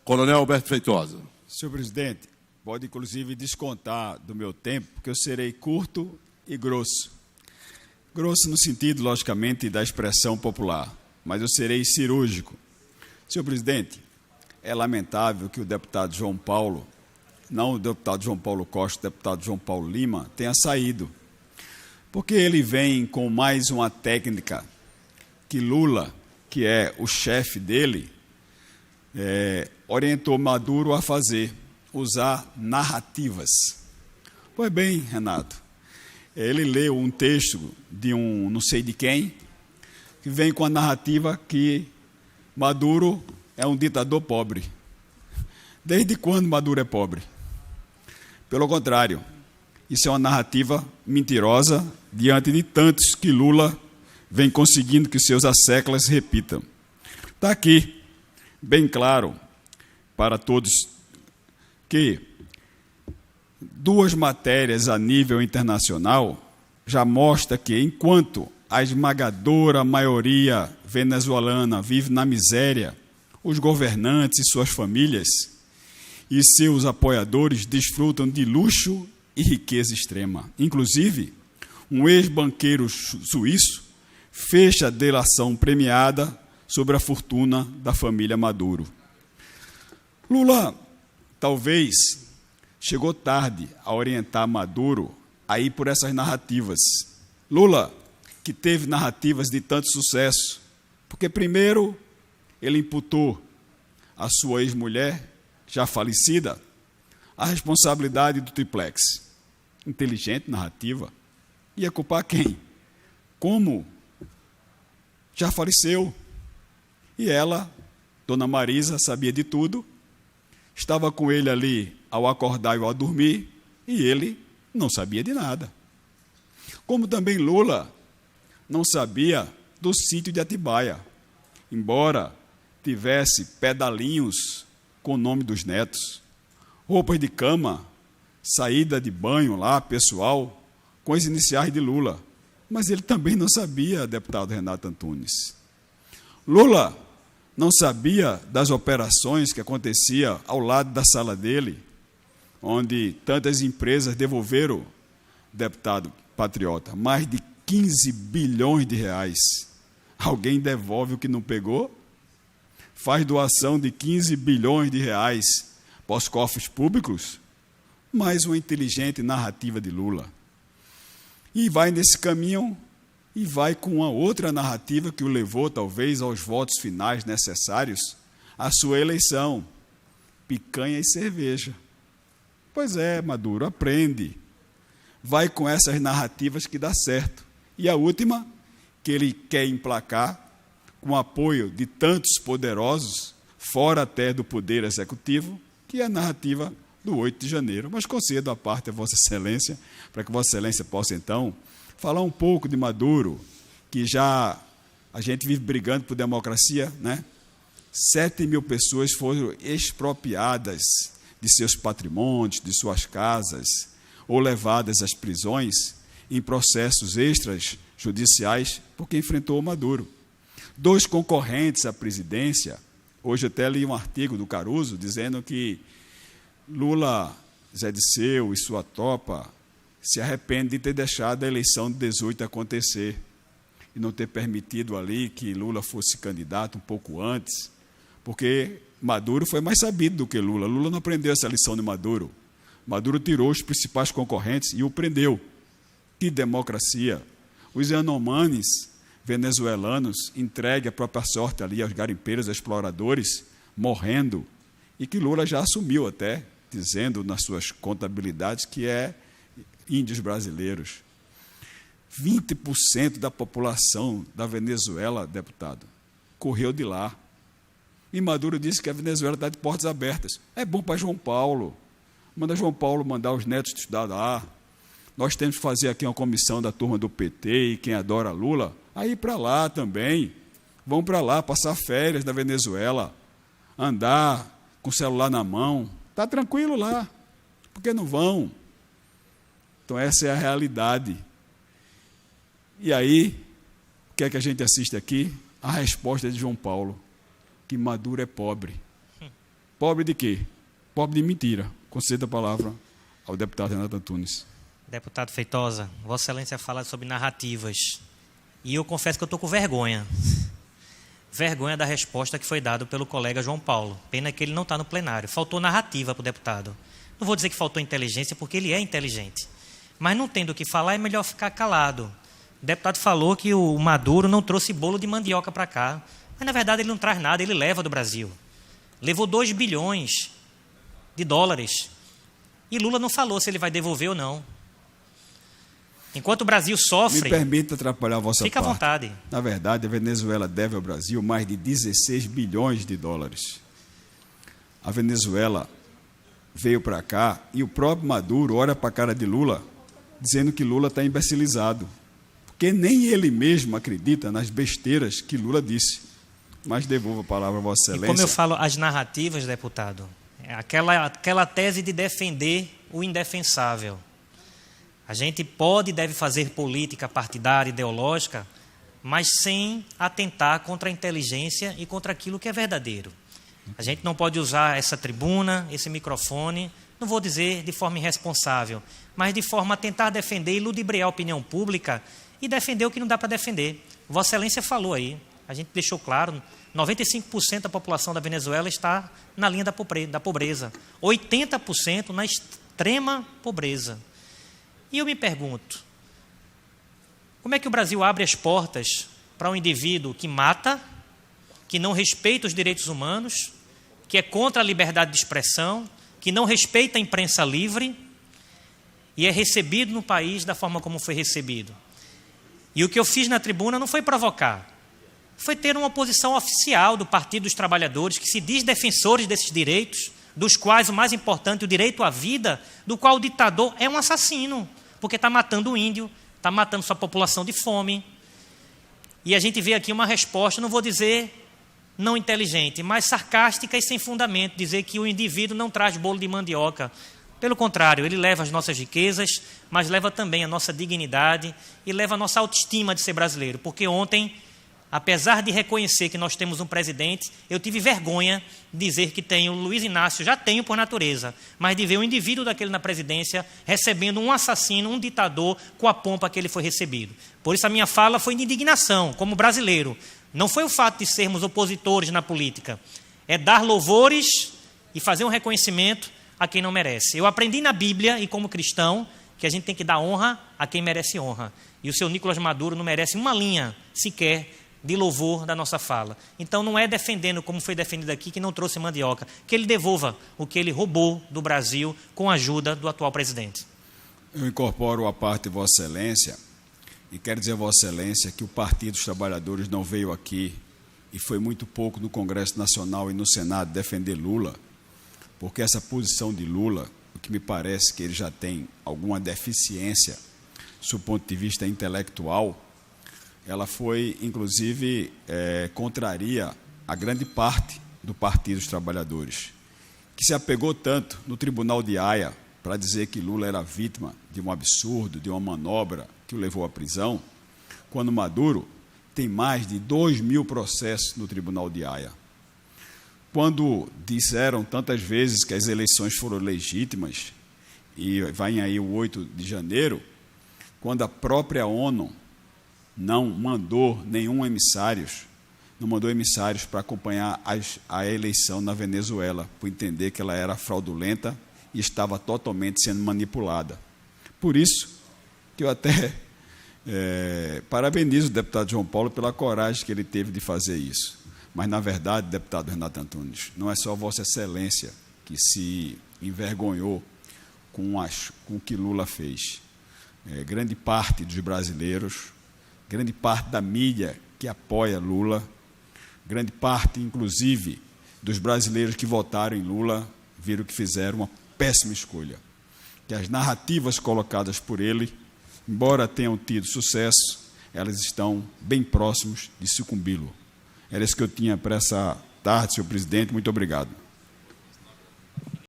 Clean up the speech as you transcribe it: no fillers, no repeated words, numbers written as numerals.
Coronel Alberto Feitosa. Senhor presidente, pode inclusive descontar do meu tempo, porque eu serei curto e grosso. Grosso no sentido, logicamente, da expressão popular, mas eu serei cirúrgico. Senhor presidente, é lamentável que o deputado João Paulo, não o deputado João Paulo Costa, o deputado João Paulo Lima, tenha saído. Porque ele vem com mais uma técnica que Lula, que é o chefe dele, orientou Maduro a fazer, usar narrativas. Pois bem, Renato, ele leu um texto de um não sei de quem, que vem com a narrativa que Maduro é um ditador pobre. Desde quando Maduro é pobre? Pelo contrário, isso é uma narrativa mentirosa diante de tantos que Lula vem conseguindo que seus asseclas repitam. Está aqui, bem claro para todos, que duas matérias a nível internacional já mostram que, enquanto a esmagadora maioria venezuelana vive na miséria, os governantes e suas famílias e seus apoiadores desfrutam de luxo e riqueza extrema. Inclusive, um ex-banqueiro suíço fecha a delação premiada sobre a fortuna da família Maduro. Lula, talvez, chegou tarde a orientar Maduro a ir por essas narrativas. Lula, que teve narrativas de tanto sucesso, porque primeiro ele imputou à sua ex-mulher, já falecida, a responsabilidade do triplex. Inteligente narrativa. Ia culpar quem? Como já faleceu. E ela, Dona Marisa, sabia de tudo, estava com ele ali ao acordar e ao dormir, e ele não sabia de nada. Como também Lula não sabia do sítio de Atibaia, embora tivesse pedalinhos com o nome dos netos, roupas de cama, saída de banho lá, pessoal, com as iniciais de Lula. Mas ele também não sabia, deputado Renato Antunes. Lula não sabia das operações que acontecia ao lado da sala dele, onde tantas empresas devolveram, deputado patriota, mais de 15 bilhões de reais. Alguém devolve o que não pegou? Faz doação de 15 bilhões de reais para os cofres públicos? Mais uma inteligente narrativa de Lula. E vai nesse caminho e vai com uma outra narrativa que o levou, talvez, aos votos finais necessários à sua eleição. Picanha e cerveja. Pois é, Maduro, aprende. Vai com essas narrativas que dá certo. E a última, que ele quer emplacar, com o apoio de tantos poderosos, fora até do poder executivo, que é a narrativa do 8 de janeiro. Mas concedo a parte a Vossa Excelência, para que Vossa Excelência possa, então, falar um pouco de Maduro, que já a gente vive brigando por democracia, né? 7 mil pessoas foram expropriadas de seus patrimônios, de suas casas, ou levadas às prisões em processos extrajudiciais, porque enfrentou o Maduro. 2 concorrentes à presidência, hoje até li um artigo do Caruso dizendo que Lula, Zé Disseu e sua tropa se arrependem de ter deixado a eleição de 18 acontecer e não ter permitido ali que Lula fosse candidato um pouco antes, porque Maduro foi mais sabido do que Lula. Lula não aprendeu essa lição de Maduro. Maduro tirou os principais concorrentes e o prendeu. Que democracia! Os Yanomamis venezuelanos entregue a própria sorte ali aos garimpeiros, exploradores, morrendo, e que Lula já assumiu até, dizendo nas suas contabilidades que é índios brasileiros. 20% da população da Venezuela, deputado, correu de lá. E Maduro disse que a Venezuela está de portas abertas. É bom para João Paulo. Manda João Paulo mandar os netos estudar lá. Nós temos que fazer aqui uma comissão da turma do PT e quem adora Lula, aí para lá também. Vão para lá passar férias na Venezuela, andar com o celular na mão. Está tranquilo lá. Por que não vão? Então, essa é a realidade. E aí, o que é que a gente assiste aqui? A resposta é de João Paulo, que Maduro é pobre. Pobre de quê? Pobre de mentira. Conceda a palavra ao deputado Renato Antunes. Deputado Feitosa, Vossa Excelência fala sobre narrativas. E eu confesso que eu estou com vergonha. Vergonha da resposta que foi dada pelo colega João Paulo. Pena que ele não está no plenário. Faltou narrativa para o deputado. Não vou dizer que faltou inteligência, porque ele é inteligente. Mas não tendo o que falar, é melhor ficar calado. O deputado falou que o Maduro não trouxe bolo de mandioca para cá. Mas, na verdade, ele não traz nada, ele leva do Brasil. Levou 2 bilhões de dólares. E Lula não falou se ele vai devolver ou não. Enquanto o Brasil sofre... Me permita atrapalhar a vossa Fica parte. à vontade. Na verdade, a Venezuela deve ao Brasil mais de 16 bilhões de dólares. A Venezuela veio para cá e o próprio Maduro olha para a cara de Lula dizendo que Lula está imbecilizado. Porque nem ele mesmo acredita nas besteiras que Lula disse. Mas devolvo a palavra a Vossa Excelência. E como eu falo, as narrativas, deputado, é aquela tese de defender o indefensável. A gente pode e deve fazer política partidária, ideológica, mas sem atentar contra a inteligência e contra aquilo que é verdadeiro. A gente não pode usar essa tribuna, esse microfone, não vou dizer de forma irresponsável, mas de forma a tentar defender e ludibriar a opinião pública e defender o que não dá para defender. Vossa Excelência falou aí, a gente deixou claro, 95% da população da Venezuela está na linha da pobreza, 80% na extrema pobreza. E eu me pergunto, como é que o Brasil abre as portas para um indivíduo que mata, que não respeita os direitos humanos, que é contra a liberdade de expressão, que não respeita a imprensa livre e é recebido no país da forma como foi recebido? E o que eu fiz na tribuna não foi provocar, foi ter uma posição oficial do Partido dos Trabalhadores, que se diz defensores desses direitos, dos quais o mais importante, o direito à vida, do qual o ditador é um assassino, porque está matando o índio, está matando sua população de fome. E a gente vê aqui uma resposta, não vou dizer não inteligente, mas sarcástica e sem fundamento, dizer que o indivíduo não traz bolo de mandioca. Pelo contrário, ele leva as nossas riquezas, mas leva também a nossa dignidade e leva a nossa autoestima de ser brasileiro, porque ontem, apesar de reconhecer que nós temos um presidente, eu tive vergonha de dizer que tenho o Luiz Inácio, já tenho por natureza, mas de ver um indivíduo daquele na presidência recebendo um assassino, um ditador, com a pompa que ele foi recebido. Por isso a minha fala foi de indignação, como brasileiro. Não foi o fato de sermos opositores na política, é dar louvores e fazer um reconhecimento a quem não merece. Eu aprendi na Bíblia, e como cristão, que a gente tem que dar honra a quem merece honra. E o seu Nicolás Maduro não merece uma linha sequer de louvor da nossa fala. Então não é defendendo, como foi defendido aqui, que não trouxe mandioca, que ele devolva o que ele roubou do Brasil com a ajuda do atual presidente. Eu incorporo a parte de Vossa Excelência e quero dizer a Vossa Excelência que o Partido dos Trabalhadores não veio aqui e foi muito pouco no Congresso Nacional e no Senado defender Lula, porque essa posição de Lula, o que me parece que ele já tem alguma deficiência, do ponto de vista intelectual, ela foi, inclusive, contraria a grande parte do Partido dos Trabalhadores, que se apegou tanto no Tribunal de Haia para dizer que Lula era vítima de um absurdo, de uma manobra que o levou à prisão, quando Maduro tem mais de 2.000 processos no Tribunal de Haia. Quando disseram tantas vezes que as eleições foram legítimas, e vai aí o 8 de janeiro, quando a própria ONU não mandou não mandou emissários para acompanhar a eleição na Venezuela, por entender que ela era fraudulenta e estava totalmente sendo manipulada. Por isso que eu até parabenizo o deputado João Paulo pela coragem que ele teve de fazer isso. Mas, na verdade, deputado Renato Antunes, não é só Vossa Excelência que se envergonhou com o que Lula fez. Grande parte dos brasileiros, grande parte da mídia que apoia Lula, grande parte, inclusive, dos brasileiros que votaram em Lula, viram que fizeram uma péssima escolha. Que as narrativas colocadas por ele, embora tenham tido sucesso, elas estão bem próximas de sucumbi-lo. Era isso que eu tinha para essa tarde, senhor presidente. Muito obrigado.